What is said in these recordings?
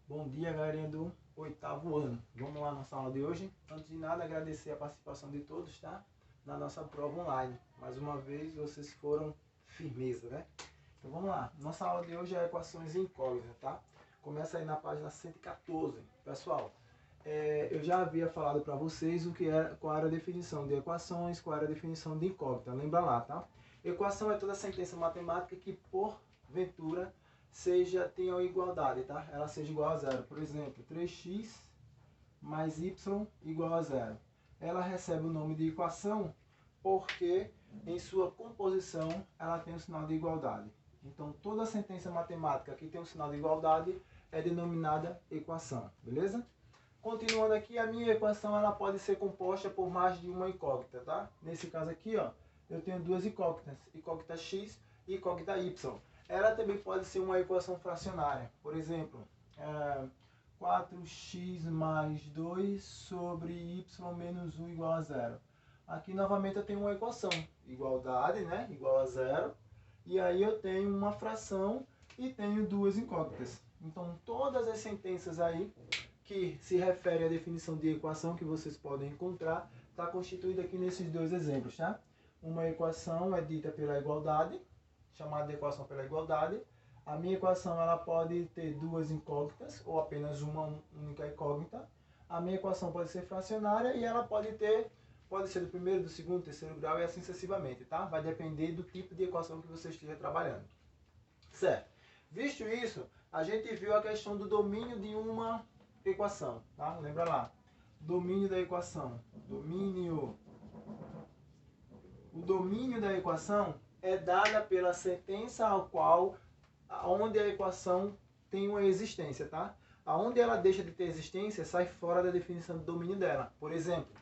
Bom dia, galerinha do oitavo ano. Vamos lá na nossa aula de hoje. Antes de nada, agradecer a participação de todos, tá? Na nossa prova online. Mais uma vez, vocês foram firmeza, né? Então vamos lá. Nossa aula de hoje é equações incógnitas, tá? Começa aí na página 114. Pessoal, eu já havia falado para vocês qual era a definição de equações, qual era a definição de incógnita. Lembra lá, tá? Equação é toda sentença matemática que, porventura, tenha igualdade, tá? Ela seja igual a zero. Por exemplo, 3x mais y igual a zero. Ela recebe o nome de equação porque em sua composição ela tem um sinal de igualdade. Então, toda sentença matemática que tem um sinal de igualdade é denominada equação, beleza? Continuando aqui, a minha equação ela pode ser composta por mais de uma incógnita, tá? Nesse caso aqui, ó, eu tenho duas incógnitas, incógnita x e incógnita y. Ela também pode ser uma equação fracionária. Por exemplo, 4x mais 2 sobre y menos 1 igual a zero. Aqui novamente eu tenho uma equação, igualdade, né? Igual a zero. E aí eu tenho uma fração e tenho duas incógnitas. Então todas as sentenças aí que se referem à definição de equação que vocês podem encontrar, está constituída aqui nesses dois exemplos, tá? Uma equação é dita pela igualdade, chamada de equação pela igualdade. A minha equação ela pode ter duas incógnitas ou apenas uma única incógnita. A minha equação pode ser fracionária e ela pode ser do primeiro, do segundo, terceiro grau e assim sucessivamente, tá? Vai depender do tipo de equação que você esteja trabalhando. Certo. Visto isso, a gente viu a questão do domínio de uma equação, tá? Lembra lá. Domínio da equação. O domínio da equação é dada pela sentença onde a equação tem uma existência, tá? Aonde ela deixa de ter existência, sai fora da definição do domínio dela. Por exemplo,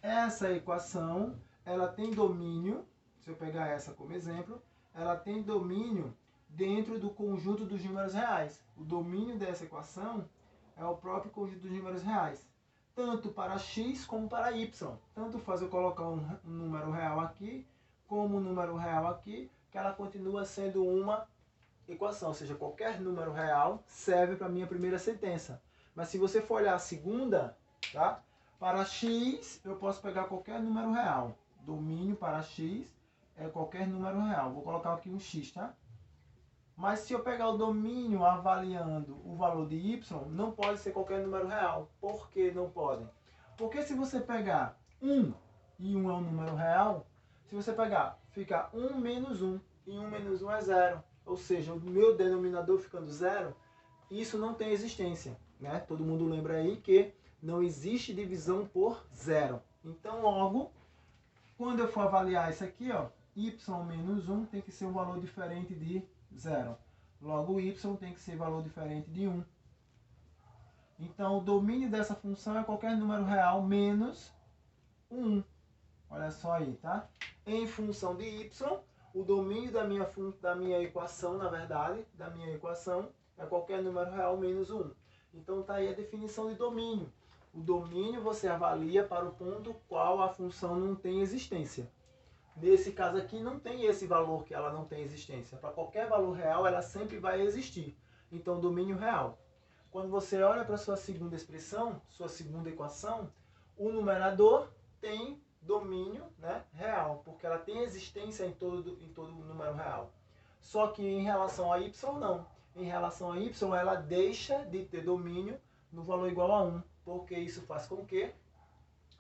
essa equação, ela tem domínio, se eu pegar essa como exemplo, ela tem domínio dentro do conjunto dos números reais. O domínio dessa equação é o próprio conjunto dos números reais, tanto para x como para y. Tanto faz eu colocar um número real aqui, como um número real aqui, que ela continua sendo uma equação, ou seja, qualquer número real serve para a minha primeira sentença. Mas se você for olhar a segunda, tá? Para x, eu posso pegar qualquer número real. Domínio para x é qualquer número real. Vou colocar aqui um x, tá? Mas se eu pegar o domínio avaliando o valor de y, não pode ser qualquer número real. Por que não pode? Porque se você pegar 1 e 1 é um número real, se você pegar, fica 1 menos 1 e 1 menos 1 é 0. Ou seja, o meu denominador ficando 0, isso não tem existência, né? Todo mundo lembra aí que não existe divisão por 0. Então, logo, quando eu for avaliar isso aqui, ó, y menos 1 tem que ser um valor diferente de 0. Logo, y tem que ser valor diferente de 1. Então, o domínio dessa função é qualquer número real menos 1. Olha só aí, tá? Em função de y, o domínio da minha equação, na verdade, da minha equação, é qualquer número real menos 1. Então, tá aí a definição de domínio. O domínio você avalia para o ponto qual a função não tem existência. Nesse caso aqui, não tem esse valor que ela não tem existência. Para qualquer valor real, ela sempre vai existir. Então, domínio real. Quando você olha para a sua segunda expressão, sua segunda equação, o numerador tem domínio, né, real, porque ela tem existência em todo número real. Só que em relação a y, não. Em relação a y, ela deixa de ter domínio no valor igual a 1, porque isso faz com que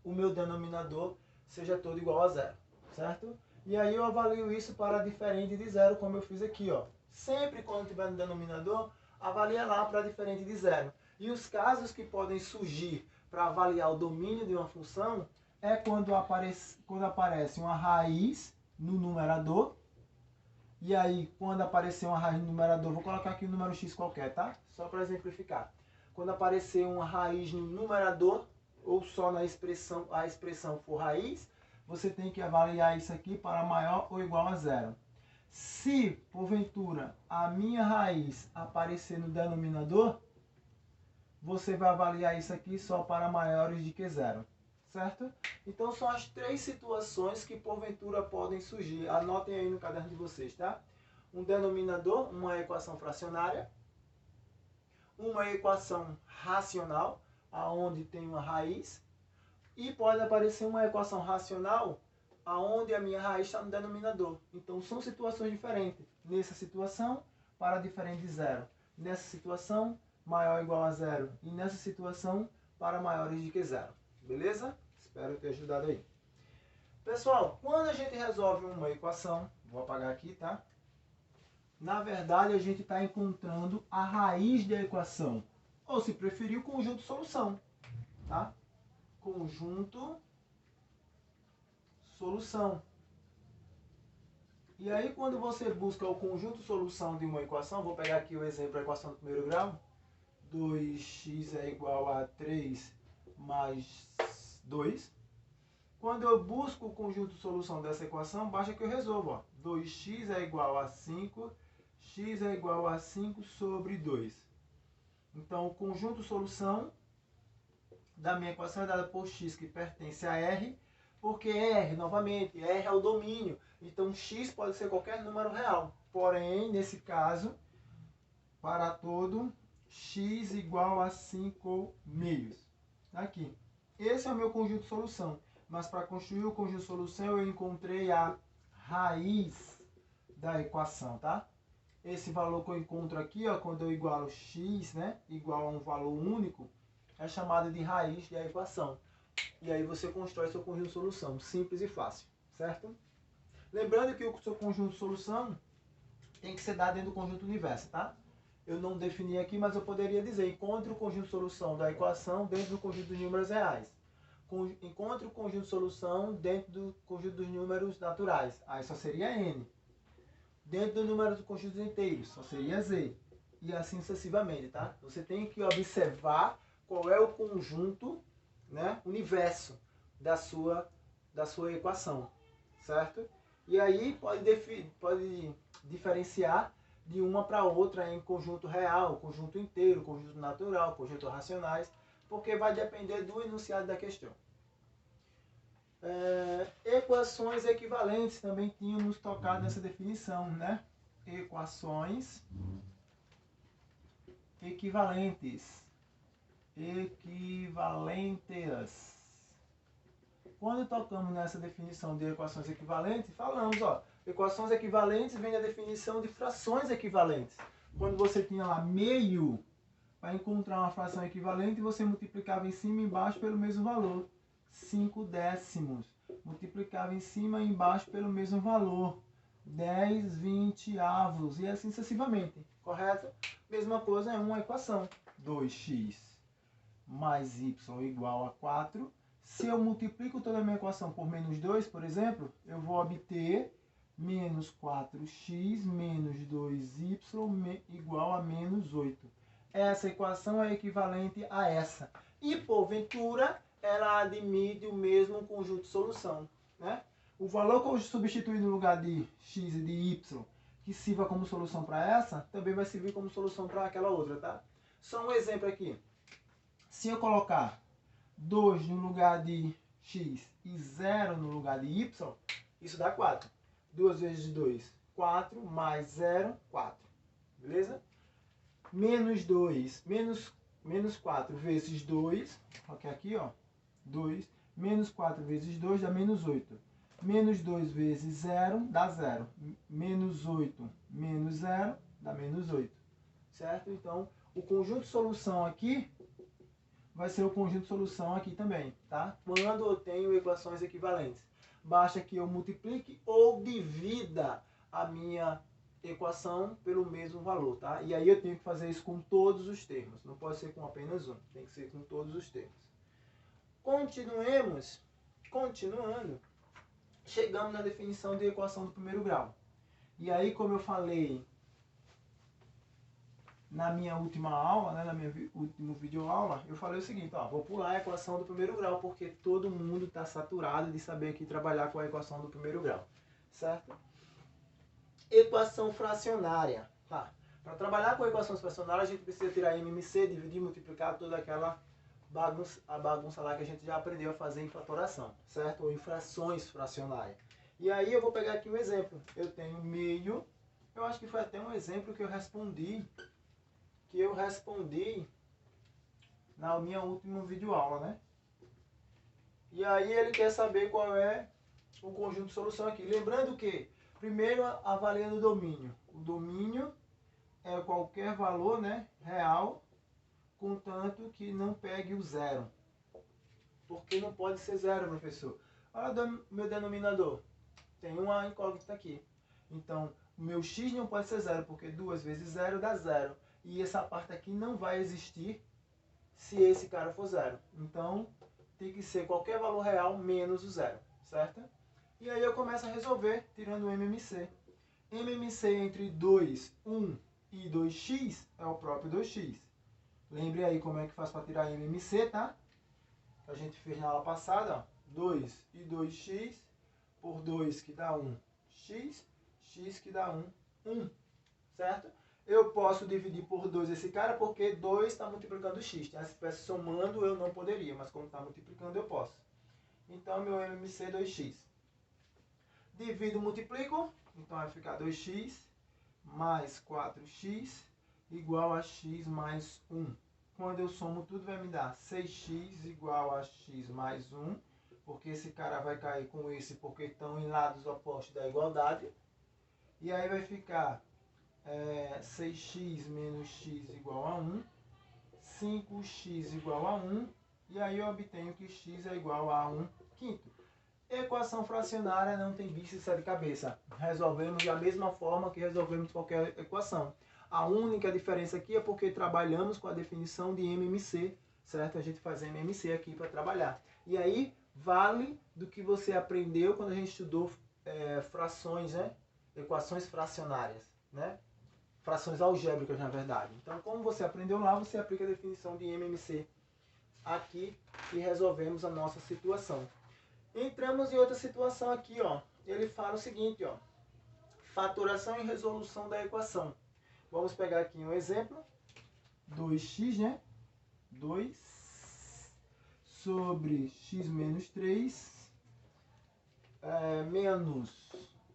o meu denominador seja todo igual a 0. Certo? E aí eu avalio isso para diferente de 0, como eu fiz aqui, ó. Sempre quando tiver no denominador, avalia lá para diferente de 0. E os casos que podem surgir para avaliar o domínio de uma função é quando aparece uma raiz no numerador. E aí, quando aparecer uma raiz no numerador, vou colocar aqui um número x qualquer, tá? Só para exemplificar. Quando aparecer uma raiz no numerador, ou só na expressão, a expressão for raiz, você tem que avaliar isso aqui para maior ou igual a 0. Se, porventura, a minha raiz aparecer no denominador, você vai avaliar isso aqui só para maiores de que 0. Certo? Então, são as três situações que, porventura, podem surgir. Anotem aí no caderno de vocês, tá? Um denominador, uma equação fracionária. uma equação racional, aonde tem uma raiz, e pode aparecer uma equação racional aonde a minha raiz está no denominador. Então são situações diferentes. Nessa situação, para diferente de zero. Nessa situação, maior ou igual a zero. E nessa situação, para maiores do que zero. Beleza? Espero ter ajudado aí. Pessoal, quando a gente resolve uma equação, vou apagar aqui, tá? Na verdade, a gente está encontrando a raiz da equação. Ou, se preferir, o conjunto de solução. Tá? Conjunto, solução. E aí, quando você busca o conjunto de solução de uma equação, vou pegar aqui o exemplo da equação do primeiro grau. 2x é igual a 3 mais 2. Quando eu busco o conjunto de solução dessa equação, basta que eu resolva. Ó. 2x é igual a 5, x é igual a 5 sobre 2. Então, o conjunto de solução da minha equação é dada por x, que pertence a R, porque R, novamente, R é o domínio. Então, x pode ser qualquer número real. Porém, nesse caso, para todo, x igual a 5 meios. Aqui. Esse é o meu conjunto de solução. Mas para construir o conjunto de solução, eu encontrei a raiz da equação, tá? Esse valor que eu encontro aqui, ó, quando eu igualo x, né, igual a um valor único, é chamado de raiz da equação. E aí você constrói seu conjunto de solução. Simples e fácil, certo? Lembrando que o seu conjunto de solução tem que ser dado dentro do conjunto universo, tá? Eu não defini aqui, mas eu poderia dizer, encontre o conjunto de solução da equação dentro do conjunto de números reais. Encontre o conjunto de solução dentro do conjunto dos números naturais. Aí só seria n. Dentro do número dos conjuntos inteiros, só seria z. E assim sucessivamente, tá? Você tem que observar qual é o conjunto, né, universo da sua equação, certo? E aí pode diferenciar de uma para outra em conjunto real, conjunto inteiro, conjunto natural, conjunto racionais, porque vai depender do enunciado da questão. Equações equivalentes também tínhamos tocado nessa definição, né? Equações equivalentes. Equivalentes. Quando tocamos nessa definição de equações equivalentes, falamos, ó, equações equivalentes vem da definição de frações equivalentes. Quando você tinha lá meio, para encontrar uma fração equivalente, você multiplicava em cima e embaixo pelo mesmo valor. 5 décimos. Multiplicava em cima e embaixo pelo mesmo valor. 10 vinteavos. E assim sucessivamente. Correto? Mesma coisa é uma equação. 2x mais y igual a 4. Se eu multiplico toda a minha equação por menos 2, por exemplo, eu vou obter menos 4x menos 2y igual a menos 8. Essa equação é equivalente a essa. E, porventura, ela admite o mesmo conjunto de solução. Né? O valor que eu substituir no lugar de x e de y, que sirva como solução para essa, também vai servir como solução para aquela outra. Tá? Só um exemplo aqui. Se eu colocar 2 no lugar de x e 0 no lugar de y, isso dá 4. 2 vezes 2, 4, mais 0, 4. Beleza? Menos 2, menos 4 vezes 2, coloquei aqui, ó, 2, menos 4 vezes 2 dá menos 8. Menos 2 vezes 0 dá 0. Menos 8 menos 0 dá menos 8. Certo? Então, o conjunto de solução aqui vai ser o conjunto de solução aqui também, tá? Quando eu tenho equações equivalentes. Basta que eu multiplique ou divida a minha equação pelo mesmo valor, tá? E aí eu tenho que fazer isso com todos os termos. Não pode ser com apenas um, tem que ser com todos os termos. Continuando, chegamos na definição de equação do primeiro grau. E aí, como eu falei na minha última aula, né, na minha última videoaula, eu falei o seguinte, ó, vou pular a equação do primeiro grau, porque todo mundo está saturado de saber aqui trabalhar com a equação do primeiro grau, certo? Equação fracionária. Tá. Para trabalhar com equações fracionárias, a gente precisa tirar MMC, dividir, multiplicar, toda aquela bagunça lá que a gente já aprendeu a fazer em fratoração, certo? Ou em frações fracionárias. E aí eu vou pegar aqui um exemplo. Eu tenho meio, eu acho que foi até um exemplo que eu respondi, que eu respondi na minha última videoaula, né? E aí ele quer saber qual é o conjunto de solução aqui. Lembrando que, primeiro, avaliando o domínio. O domínio é qualquer valor, né, real, contanto que não pegue o zero. Porque não pode ser zero, professor. Olha o meu denominador. Tem uma incógnita aqui. Então, o meu x não pode ser zero, porque 2 vezes 0 dá 0. E essa parte aqui não vai existir se esse cara for zero. Então, tem que ser qualquer valor real menos o zero, certo? E aí eu começo a resolver tirando o MMC. MMC entre 2, 1 e 2x é o próprio 2x. Lembre aí como é que faz para tirar MMC, tá? A gente fez na aula passada, ó. 2 e 2x por 2 que dá 1, x, x que dá 1, certo? Eu posso dividir por 2 esse cara porque 2 está multiplicando x. Se estivesse somando, eu não poderia, mas como está multiplicando, eu posso. Então, meu MMC é 2x. Divido, multiplico, então vai ficar 2x mais 4x igual a x mais 1. Quando eu somo tudo, vai me dar 6x igual a x mais 1, porque esse cara vai cair com esse, porque estão em lados opostos da igualdade. E aí vai ficar 6x menos x igual a 1, 5x igual a 1, e aí eu obtenho que x é igual a 1 quinto. Equação fracionária não tem bicho e sete cabeça. Resolvemos da mesma forma que resolvemos qualquer equação. A única diferença aqui é porque trabalhamos com a definição de MMC, certo? A gente faz MMC aqui para trabalhar. E aí, vale do que você aprendeu quando a gente estudou frações, né? Equações fracionárias, né? Frações algébricas, na verdade. Então, como você aprendeu lá, você aplica a definição de MMC aqui e resolvemos a nossa situação. Entramos em outra situação aqui, ó. Ele fala o seguinte, ó. Fatoração e resolução da equação. Vamos pegar aqui um exemplo. 2x, né? 2 sobre x menos 3 menos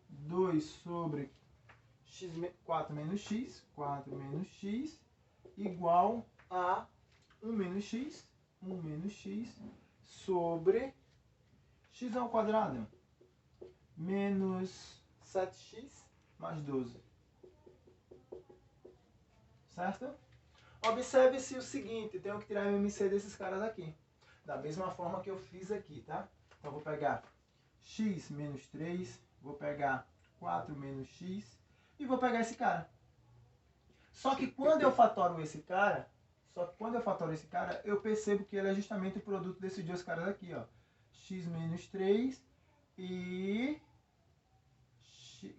2 sobre 4 menos x igual a 1 menos x sobre x ao quadrado menos 7x mais 12. Certo? Observe-se o seguinte, tenho que tirar o MMC desses caras aqui. Da mesma forma que eu fiz aqui, tá? Então vou pegar x menos 3, vou pegar 4 menos x e vou pegar esse cara. Só que quando eu fatoro esse cara, eu percebo que ele é justamente o produto desses dois caras aqui, ó. X menos 3 e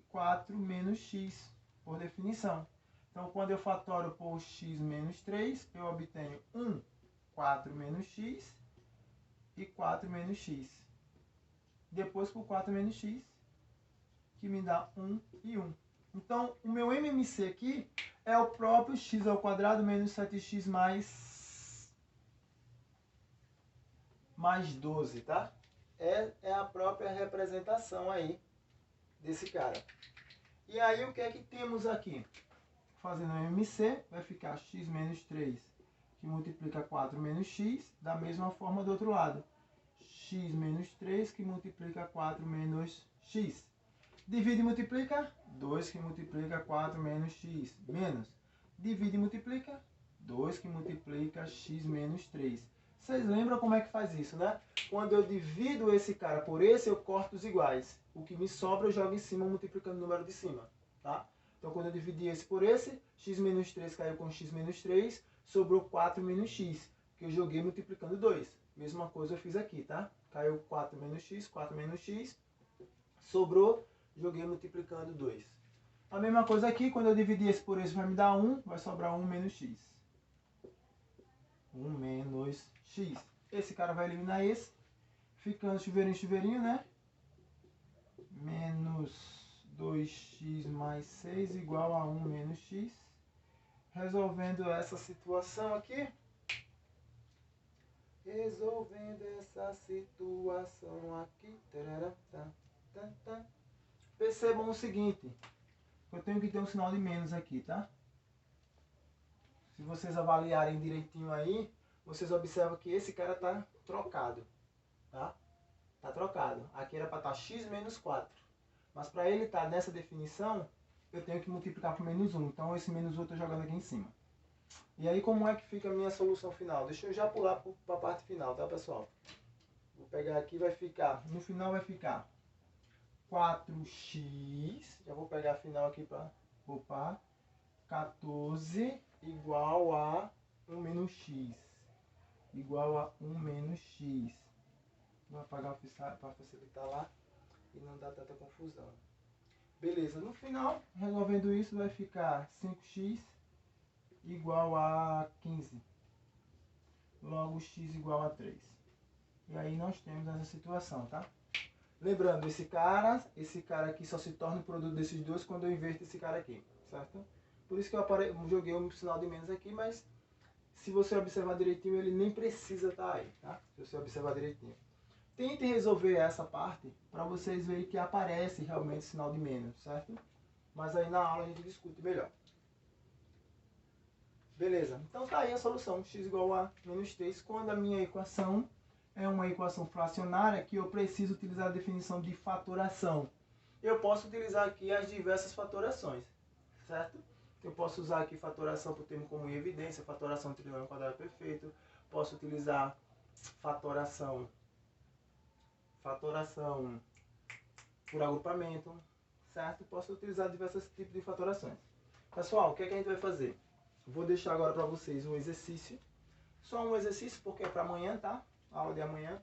4 menos x, por definição. Então, quando eu fatoro por x menos 3, eu obtenho 1, 4 menos x e 4 menos x. Depois por 4 menos x, que me dá 1 e 1. Então, o meu MMC aqui é o próprio x ao quadrado menos 7x mais 12, tá? É a própria representação aí desse cara. E aí, o que é que temos aqui? Fazendo o MMC, vai ficar x menos 3, que multiplica 4 menos x, da mesma forma do outro lado. X menos 3, que multiplica 4 menos x. Divide e multiplica, 2 que multiplica 4 menos x, menos. Divide e multiplica, 2 que multiplica x menos 3. Vocês lembram como é que faz isso, né? Quando eu divido esse cara por esse, eu corto os iguais. O que me sobra eu jogo em cima, multiplicando o número de cima, tá? Então, quando eu dividi esse por esse, x menos 3 caiu com x menos 3, sobrou 4 menos x, que eu joguei multiplicando 2. Mesma coisa eu fiz aqui, tá? Caiu 4 menos x, sobrou, joguei multiplicando 2. A mesma coisa aqui, quando eu dividir esse por esse, vai me dar 1, vai sobrar 1 menos x. 1 menos x. Esse cara vai eliminar esse, ficando chuveirinho, né? Menos 2x mais 6 igual a 1 menos x. Resolvendo essa situação aqui. Percebam o seguinte. Eu tenho que ter um sinal de menos aqui, tá? Se vocês avaliarem direitinho aí, vocês observam que esse cara tá trocado, tá? Tá trocado. Aqui era para estar x menos 4. Mas para ele estar nessa definição, eu tenho que multiplicar por menos 1. Então esse menos 1 eu estou jogando aqui em cima. E aí como é que fica a minha solução final? Deixa eu já pular para a parte final, tá, pessoal? Vou pegar aqui, vai ficar, no final vai ficar 4x, já vou pegar a final aqui para poupar, 14 igual a 1 menos x, igual a 1 menos x. Vou apagar para facilitar lá e não dar tanta confusão. Beleza, no final, resolvendo isso, vai ficar 5x igual a 15. Logo, x igual a 3. E aí nós temos essa situação, tá? Lembrando, esse cara aqui só se torna o produto desses dois quando eu inverto esse cara aqui, certo? Por isso que eu joguei um sinal de menos aqui, mas se você observar direitinho, ele nem precisa estar aí, tá? Se você observar direitinho. Tente resolver essa parte para vocês verem que aparece realmente o sinal de menos, certo? Mas aí na aula a gente discute melhor. Beleza, então tá aí a solução, x igual a menos 3, quando a minha equação é uma equação fracionária que eu preciso utilizar a definição de fatoração. Eu posso utilizar aqui as diversas fatorações, certo? Eu posso usar aqui fatoração por termo comum e evidência, fatoração trinômio quadrado perfeito, posso utilizar fatoração por agrupamento, certo? Posso utilizar diversos tipos de fatorações. Pessoal, o que é que a gente vai fazer? Vou deixar agora para vocês um exercício, só um exercício porque é para amanhã, tá? A aula de amanhã.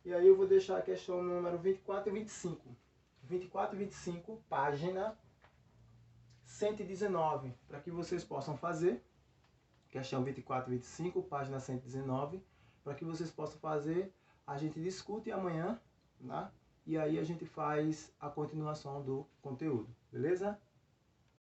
E aí eu vou deixar a questão número 24 e 25. 24 e 25, página 119, para que vocês possam fazer. Questão 24 e 25, página 119, para que vocês possam fazer. A gente discute amanhã, tá? E aí a gente faz a continuação do conteúdo, beleza?